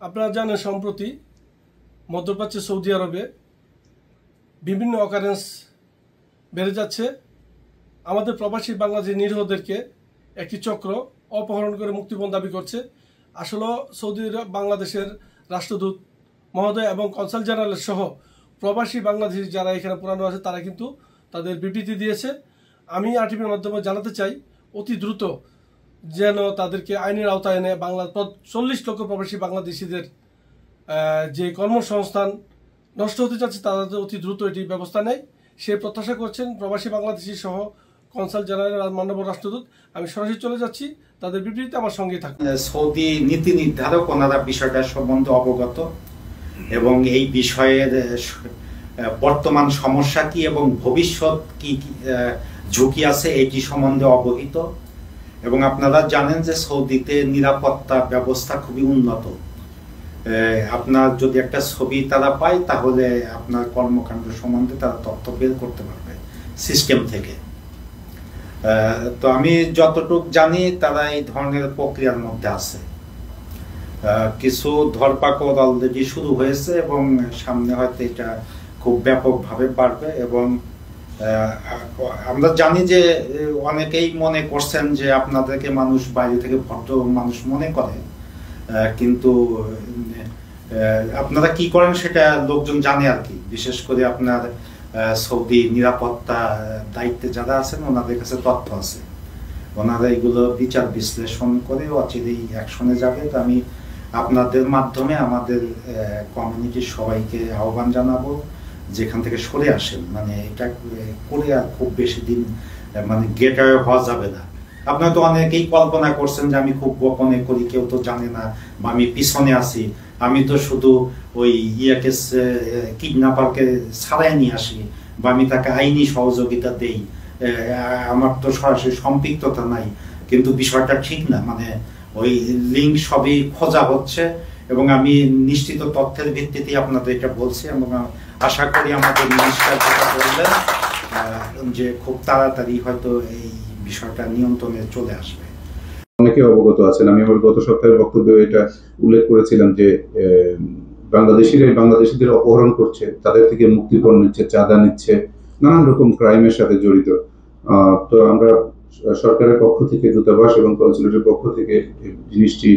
আপনারা জানেন সম্প্রতি মধ্যপ্রাচ্যে সৌদি আরবে বিভিন্ন অকারেন্স বেড়ে যাচ্ছে। আমাদের প্রবাসী বাংলাদেশি নিরীহদেরকে একটি চক্র অপহরণ করে মুক্তিপণ দাবি করছে। আসলে সৌদি বাংলাদেশের রাষ্ট্রদূত মহোদয় এবং কনসাল জেনারেল সহ প্রবাসী বাংলাদেশি যারা এখানে পুরানো আছে তারা কিন্তু তাদের বিবৃতি দিয়েছে। আমি আরটিভির মাধ্যমে জানাতে চাই অতি দ্রুত যেন তাদেরকে আইনের আওতায় এনে 40 লক্ষ প্রবাসী বাংলাদেশিদের যে কর্মসংস্থান নষ্ট হতে যাচ্ছে তাদের অতি দ্রুত এটি ব্যবস্থা নেয় সে প্রত্যাশা করছেন প্রবাসী বাংলাদেশি সহ কনসাল জেনারেল মাননীয় রাষ্ট্রদূত। আমি সরাসরি চলে যাচ্ছি, তাদের বিবৃতিতে আমার সঙ্গেই থাকুন। সৌদি নীতি নির্ধারক ওনারা বিষয়টা সম্বন্ধে অবগত এবং এই বিষয়ের বর্তমান সমস্যা কি এবং ভবিষ্যৎ কি ঝুঁকি আছে এটি সম্বন্ধে অবহিত। এবং আপনারা জানেন যে সৌদিতে নিরাপত্তা ব্যবস্থা খুবই উন্নত। আপনার যদি একটা ছবি তারা পায় তাহলে আপনার কর্মকাণ্ড সম্বন্ধে তারা তথ্য বের করতে পারবে সিস্টেম থেকে। তো আমি যতটুকু জানি তারা এই ধরনের প্রক্রিয়ার মধ্যে আছে। কিছু ধরপাকড় অলরেডি শুরু হয়েছে এবং সামনে হয়তো এটা খুব ব্যাপকভাবে বাড়বে। এবং আমরা জানি যে অনেকেই মনে করছেন যে আপনাদেরকে মানুষ বাইরে থেকে ভদ্র মানুষ মনে করে, কিন্তু আপনারা কি করেন সেটা লোকজন জানে আর কি। বিশেষ করে আপনার সৌদি নিরাপত্তা দায়িত্বে যারা আছেন ওনাদের কাছে তথ্য আছে, ওনারা এগুলো বিচার বিশ্লেষণ করে অচিরেই অ্যাকশনে যাবে। তো আমি আপনাদের মাধ্যমে আমাদের কমিউনিটির সবাইকে আহ্বান জানাবো যেখান থেকে সরে আসেন, মানে এটা করে আর খুব বেশি দিন মানে গেট আওয়ে হওয়া যাবে না। আপনারা তো অনেকেই কল্পনা করছেন যে আমি খুব গোপনে করি, কেউ তো জানে না, বা আমি পিছনে আছি, আমি তো শুধু ওই ইয়াকে কিডন্যাপারকে ছাড়াই নিয়ে আসি বা আমি তাকে আইনি সহযোগিতা দেই, আমার তো সরাসরি সম্পৃক্ততা নাই। কিন্তু বিষয়টা ঠিক না, মানে ওই লিঙ্ক সবই খোঁজা হচ্ছে এবং আমি নিশ্চিত তথ্যের ভিত্তিতে আপনাদের এটা বলছি এবং আশা করি আমাদের মিনিস্টার যেটা বললেন যে খুব তাড়াতাড়ি হয়তো এই বিষয়টা নিয়ন্ত্রণে চলে আসবে। অনেকে অবগত আছেন, আমি আমার গত সপ্তাহের বক্তব্যে এটা উল্লেখ করেছিলাম যে বাংলাদেশিদের অপহরণ করছে, তাদের থেকে মুক্তিপণ নিচ্ছে, চাঁদা নিচ্ছে, নানান রকম ক্রাইমের সাথে জড়িত। তো আমরা সরকারের পক্ষ থেকে, দূতাবাস এবং কনসুলেটের পক্ষ থেকে জিনিসটি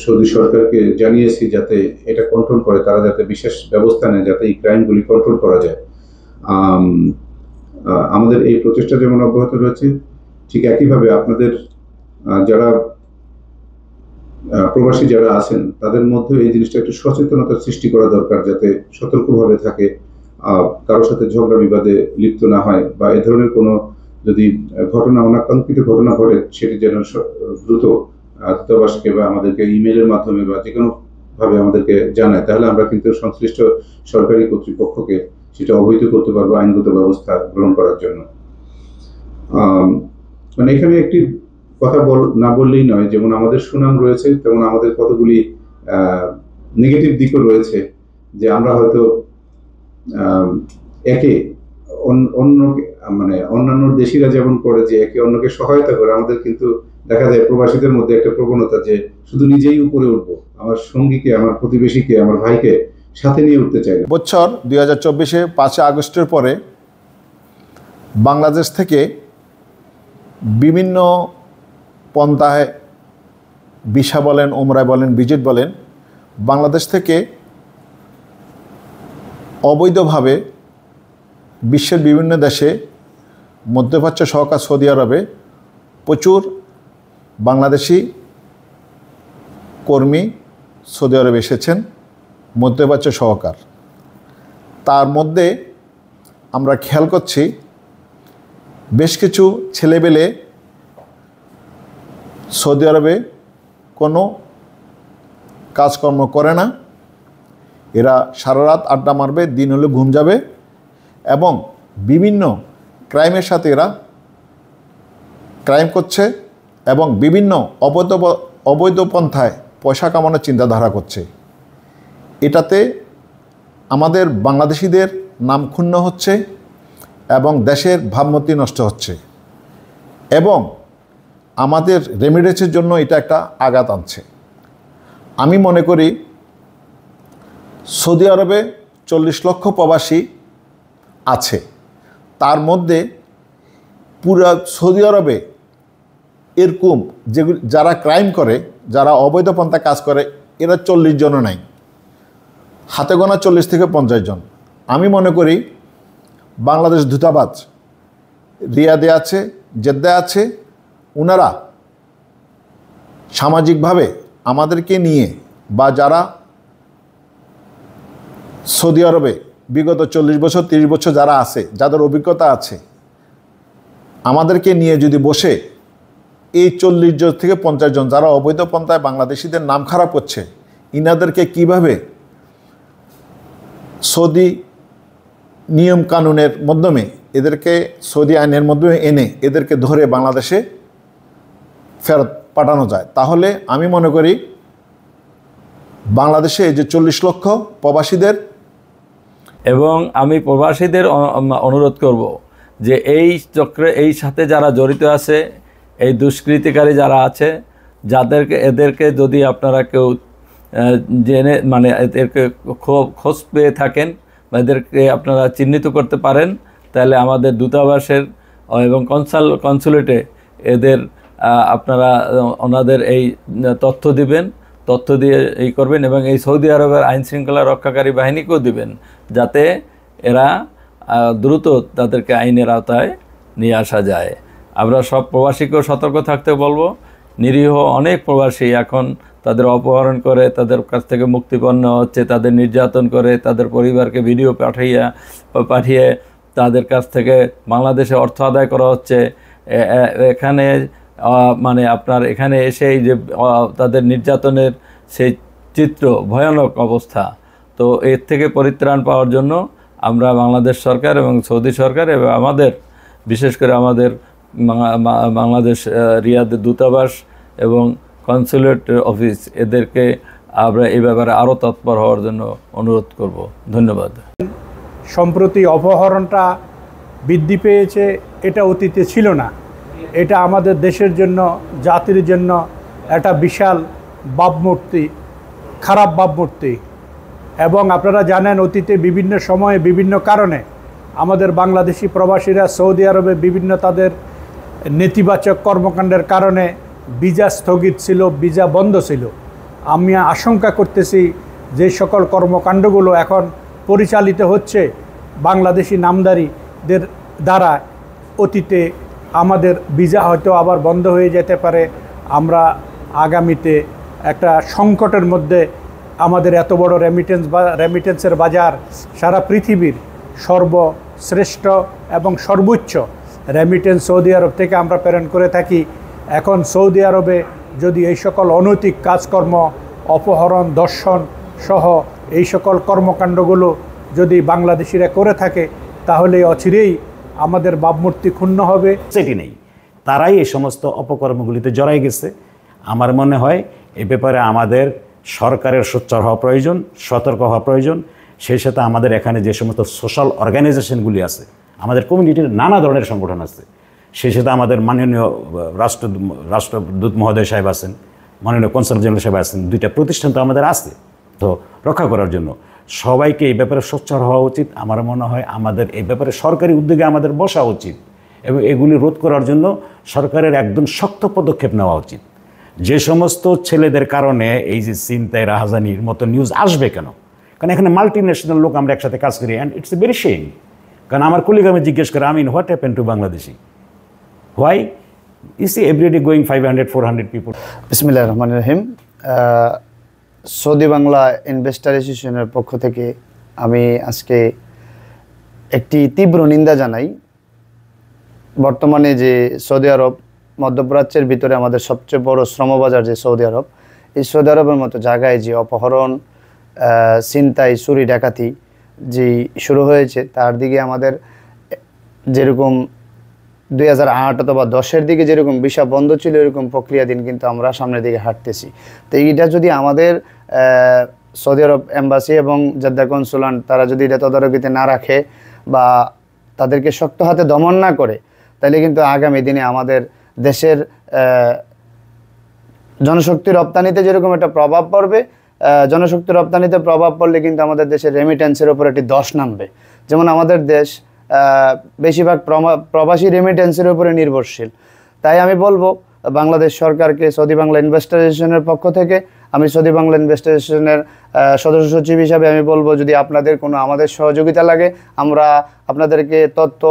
সৌদি সরকারকে জানিয়েছি যাতে এটা কন্ট্রোল করে, তারা যাতে বিশেষ ব্যবস্থা নেয় যাতে এই ক্রাইমগুলি কন্ট্রোল করা যায়। আমাদের এই প্রচেষ্টা যেমন অব্যাহত রয়েছে, ঠিক একইভাবে আপনাদের যারা প্রবাসী যারা আছেন তাদের মধ্যে এই জিনিসটা একটু সচেতনতা সৃষ্টি করা দরকার, যাতে সতর্কভাবে থাকে, কারোর সাথে ঝগড়া বিবাদে লিপ্ত না হয়, বা এ ধরনের কোনো যদি ঘটনা, অনাকাঙ্ক্ষিত ঘটনা ঘটে সেটি যেন দ্রুত দূতাবাসকে বা আমাদেরকে ইমেলের মাধ্যমে বা যে কোনো ভাবে আমাদেরকে জানায়, তাহলে আমরা কিন্তু সংশ্লিষ্ট সরকারি কর্তৃপক্ষকে সেটা অবহিত করতে পারবো আইনগত ব্যবস্থা গ্রহণ করার জন্য। মানে এখানে একটি কথা না বললেই নয়, যেমন আমাদের সুনাম রয়েছে তেমন আমাদের কতগুলি নেগেটিভ দিকও রয়েছে, যে আমরা হয়তো একে অন্যান্য দেশিরা যেমন করে যে একে অন্যকে সহায়তা করে, আমাদের কিন্তু দেখা যায় প্রবাসীদের মধ্যে একটা প্রবণতা যে শুধু নিজেই উপরে উঠবো, আমার সঙ্গীকে, আমার প্রতিবেশীকে, আমার ভাইকে সাথে নিয়ে উঠতে চাই। বছর 2024-এ 5 আগস্টের পরে বাংলাদেশ থেকে বিভিন্ন পন্থায়, ভিসা বলেন, ওমরা বলেন, ভিজিট বলেন, বাংলাদেশ থেকে অবৈধভাবে বিশ্বের বিভিন্ন দেশে, মধ্যপ্রাচ্য সহকার সৌদি আরবে প্রচুর বাংলাদেশি কর্মী সৌদি আরবে এসেছেন, মধ্যপ্রাচ্য সহকার। তার মধ্যে আমরা খেয়াল করছি বেশ কিছু ছেলেবেলে সৌদি আরবে কোনো কাজকর্ম করে না, এরা সারা রাত আড্ডা মারবে, দিন হলে ঘুম যাবে এবং বিভিন্ন ক্রাইমের সাথে এরা ক্রাইম করছে এবং বিভিন্ন অবৈধ পন্থায় পয়সা কামানোর চিন্তাধারা করছে। এটাতে আমাদের বাংলাদেশিদের নাম ক্ষুণ্ণ হচ্ছে এবং দেশের ভাবমূর্তি নষ্ট হচ্ছে এবং আমাদের রেমিডেন্সের জন্য এটা একটা আঘাত আনছে। আমি মনে করি সৌদি আরবে 40 লক্ষ প্রবাসী আছে, তার মধ্যে পুরো সৌদি আরবে এরকম যেগুলো যারা ক্রাইম করে, যারা অবৈধ পন্থা কাজ করে, এরা 40 জনও নাই, হাতে গোনা 40 থেকে 50 জন। আমি মনে করি বাংলাদেশ দূতাবাস রিয়াদে আছে, জেদ্দায় আছে, ওনারা সামাজিকভাবে আমাদেরকে নিয়ে বা যারা সৌদি আরবে বিগত 40 বছর 30 বছর যারা আছে, যাদের অভিজ্ঞতা আছে, আমাদেরকে নিয়ে যদি বসে এই 40 জন থেকে 50 জন যারা অবৈধ পন্থায় বাংলাদেশিদের নাম খারাপ করছে, ইনাদেরকে কিভাবে সৌদি নিয়ম কানুনের মাধ্যমে, এদেরকে সৌদি আইনের মাধ্যমে এনে এদেরকে ধরে বাংলাদেশে ফেরত পাঠানো যায়, তাহলে আমি মনে করি বাংলাদেশে এই যে 40 লক্ষ প্রবাসীদের, এবং আমি প্রবাসীদের অনুরোধ করব যে এই চক্রে এই সাথে যারা জড়িত আছে, এই দুষ্কৃতিকারী যারা আছে, এদেরকে যদি আপনারা কেউ জেনে মানে এদেরকে খোঁজ পেয়ে থাকেন বা এদেরকে আপনারা চিহ্নিত করতে পারেন, তাহলে আমাদের দূতাবাসের এবং কনসুলেটে এদের আপনারা ওনাদের এই তথ্য দিবেন, তথ্য দিয়ে এই করবেন, এবং এই সৌদি আরবের আইনশৃঙ্খলা রক্ষাকারী বাহিনীকেও দিবেন, যাতে এরা দ্রুত তাদেরকে আইনের আওতায় নিয়ে আসা যায়। আমরা সব প্রবাসীকেও সতর্ক থাকতে বলবো। নিরীহ অনেক প্রবাসী এখন তাদের অপহরণ করে, তাদের কাছ থেকে মুক্তিপণ নেওয়া হচ্ছে, তাদের নির্যাতন করে, তাদের পরিবারকে ভিডিও পাঠিয়ে তাদের কাছ থেকে বাংলাদেশে অর্থ আদায় করা হচ্ছে। এখানে মানে আপনার এখানে এসেই যে তাদের নির্যাতনের সেই চিত্র, ভয়ানক অবস্থা। তো এর থেকে পরিত্রাণ পাওয়ার জন্য আমরা বাংলাদেশ সরকার এবং সৌদি সরকার এবং আমাদের বিশেষ করে আমাদের বাংলাদেশ রিয়াদের দূতাবাস এবং কনসুলেট অফিস, এদেরকে আমরা এই ব্যাপারে আরও তৎপর হওয়ার জন্য অনুরোধ করব। ধন্যবাদ। সম্প্রতি অপহরণটা বৃদ্ধি পেয়েছে, এটা অতীতে ছিল না। এটা আমাদের দেশের জন্য, জাতির জন্য একটা বিশাল ভাবমূর্তি, খারাপ ভাবমূর্তি। এবং আপনারা জানেন অতীতে বিভিন্ন সময়ে বিভিন্ন কারণে আমাদের বাংলাদেশি প্রবাসীরা সৌদি আরবে বিভিন্ন তাদের নেতিবাচক কর্মকাণ্ডের কারণে ভিসা স্থগিত ছিল, ভিসা বন্ধ ছিল। আমি আশঙ্কা করতেছি যে সকল কর্মকাণ্ডগুলো এখন পরিচালিত হচ্ছে বাংলাদেশি নামধারীদের দ্বারা, অতীতে আমাদের ভিসা হয়তো আবার বন্ধ হয়ে যেতে পারে। আমরা আগামীতে একটা সংকটের মধ্যে, আমাদের এত বড় রেমিটেন্সের বাজার, সারা পৃথিবীর সর্বশ্রেষ্ঠ এবং সর্বোচ্চ রেমিটেন্স সৌদি আরব থেকে আমরা প্রেরণ করে থাকি। এখন সৌদি আরবে যদি এই সকল অনৈতিক কাজকর্ম, অপহরণ, ধর্ষণ সহ এই সকল কর্মকাণ্ডগুলো যদি বাংলাদেশিরা করে থাকে, তাহলে অচিরেই আমাদের ভাবমূর্তি ক্ষুণ্ণ হবে। সেটি নেই, তারাই এই সমস্ত অপকর্মগুলিতে জড়াই গেছে। আমার মনে হয় এ ব্যাপারে আমাদের সরকারের সোচ্চার হওয়া প্রয়োজন, সতর্ক হওয়া প্রয়োজন। সেই সাথে আমাদের এখানে যে সমস্ত সোশ্যাল অর্গানাইজেশনগুলি আছে, আমাদের কমিউনিটির নানা ধরনের সংগঠন আছে, সেই সাথে আমাদের মাননীয় রাষ্ট্রদূত মহোদয় সাহেব আছেন, মাননীয় কনসাল জেনারেল সাহেব আছেন, দুইটা প্রতিষ্ঠান তো আমাদের আছে। তো রক্ষা করার জন্য সবাইকে এই ব্যাপারে সোচ্চার হওয়া উচিত। আমার মনে হয় আমাদের এই ব্যাপারে সরকারি উদ্যোগে আমাদের বসা উচিত এবং এগুলি রোধ করার জন্য সরকারের একদম শক্ত পদক্ষেপ নেওয়া উচিত। যে সমস্ত ছেলেদের কারণে এই যে ছিনতাই, রাহাজানির মতো নিউজ আসবে কেন? কারণ এখানে মাল্টি ন্যাশনাল লোক আমরা একসাথে কাজ করি, and it's a very shame. কারণ আমার কলিগ আমি জিজ্ঞেস করে, what happen to Bangladeshi, why is everyday going 500-400 people. বিসমিল্লাহির রহমানির রহিম। সৌদি বাংলা ইনভেস্টার অ্যাসোসিয়েশনের পক্ষ থেকে আমি আজকে একটি তীব্র নিন্দা জানাই। বর্তমানে যে সৌদি আরব, মধ্যপ্রাচ্যের ভিতরে আমাদের সবচেয়ে বড় শ্রমবাজার যে সৌদি আরব, এই সৌদি আরবের মতো জায়গায় যে অপহরণ, ছিনতাই, চুরি, ডাকাতি যে শুরু হয়েছে, তার দিকে আমাদের যেরকম 2008 অথবা 10-এর দিকে যেরকম ভিসা বন্ধ ছিল, এরকম প্রক্রিয়াধীন কিন্তু আমরা সামনের দিকে হাঁটতেছি। তো এইটা যদি আমাদের সৌদি আরব এম্বাসি এবং জেদ্দা কনসুলেট তারা যদি এটা তদারকিতে না রাখে বা তাদেরকে শক্ত হাতে দমন না করে, তাহলে কিন্তু আগামী দিনে আমাদের দেশের জনশক্তি রপ্তানিতে যেরকম একটা প্রভাব পড়বে, জনশক্তি রপ্তানিতে প্রভাব পড়লে কিন্তু আমাদের দেশের রেমিটেন্সের উপর একটি ধস নামবে। যেমন আমাদের দেশ বেশিরভাগ প্রবাসী রেমিটেন্সের উপরে নির্ভরশীল। তাই আমি বলবো বাংলাদেশ সরকারকে, সৌদি বাংলা ইনভেস্টর অ্যাসোসিয়েশনের পক্ষ থেকে, আমি সৌদি বাংলা ইনভেস্টর অ্যাসোসিয়েশনের সদস্য সচিব হিসাবে আমি বলবো, যদি আপনাদের কোনো আমাদের সহযোগিতা লাগে, আমরা আপনাদেরকে তথ্য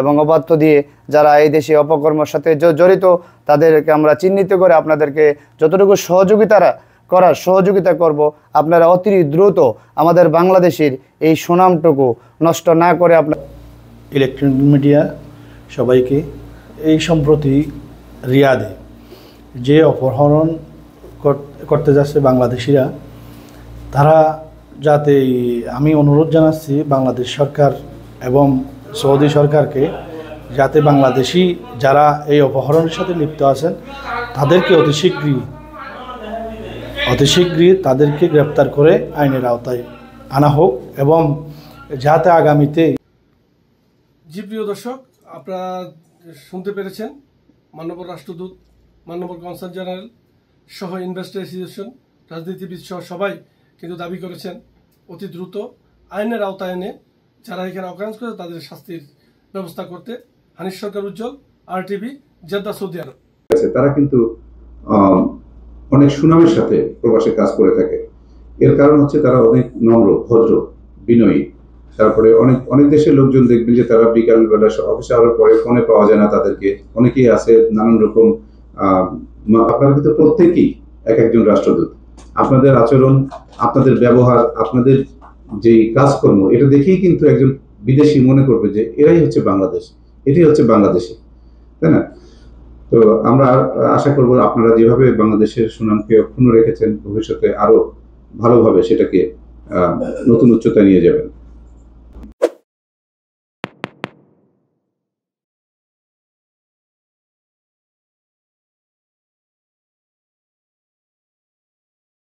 এবং অপাত্য দিয়ে যারা এই দেশে অপকর্মের সাথে জড়িত তাদেরকে আমরা চিহ্নিত করে আপনাদেরকে যতটুকু সহযোগিতা করব। আপনারা অতি দ্রুত আমাদের বাংলাদেশের এই সুনামটুকু নষ্ট না করে আপনার ইলেকট্রনিক মিডিয়া সবাইকে, এই সম্প্রতি রিয়াদে যে অপহরণ করতে যাচ্ছে বাংলাদেশিরা, তারা যাতে, আমি অনুরোধ জানাচ্ছি বাংলাদেশ সরকার এবং সৌদি সরকারকে, যাতে বাংলাদেশি যারা এই অপহরণের সাথে লিপ্ত আছেন তাদেরকে অতি শীঘ্রই তাদেরকে গ্রেপ্তার করে আইনের আওতায় আনা হোক, এবং যাতে আগামীতে। জি প্রিয় দর্শক, আপনারা শুনতে পেরেছেন মাননীয় রাষ্ট্রদূত, মাননীয় কনসাল জেনারেল সহ ইনভেস্টর অ্যাসোসিয়েশন, রাজনীতিবিদ সহ সবাই কিন্তু দাবি করেছেন অতি দ্রুত আইনের আওতায় এনে যারা এখানে অকারেন্স করে তাদের শাস্তির ব্যবস্থা করতে। হানিফ সরকার, উজ্জ্বল, RTV, জেদ্দা, সৌদি আরব। তারা কিন্তু অনেক সুনামের সাথে প্রবাসে কাজ করে থাকে। এর কারণ হচ্ছে তারা অনেক নম্র, ভদ্র, বিনয়ী। তারপরে অনেক দেশের লোকজন দেখবেন যে তারা বিকালবেলা অফিসে আসার পরে ফোনে পাওয়া যায় না তাদেরকে। অনেকেই আছে নানান রকম, আপনারা কিন্তু প্রত্যেকেই এক একজন রাষ্ট্রদূত। আপনাদের আচরণ, আপনাদের ব্যবহার, আপনাদের যে কাজকর্ম, এটা দেখেই কিন্তু একজন বিদেশি মনে করবে যে এরাই হচ্ছে বাংলাদেশ, এটাই হচ্ছে বাংলাদেশি, তাই না? তো আমরা আশা করব আপনারা যেভাবে বাংলাদেশের সুনামকে অক্ষুণ্ণ রেখেছেন, ভবিষ্যতে আরো ভালোভাবে সেটাকে নতুন উচ্চতায় নিয়ে যাবেন।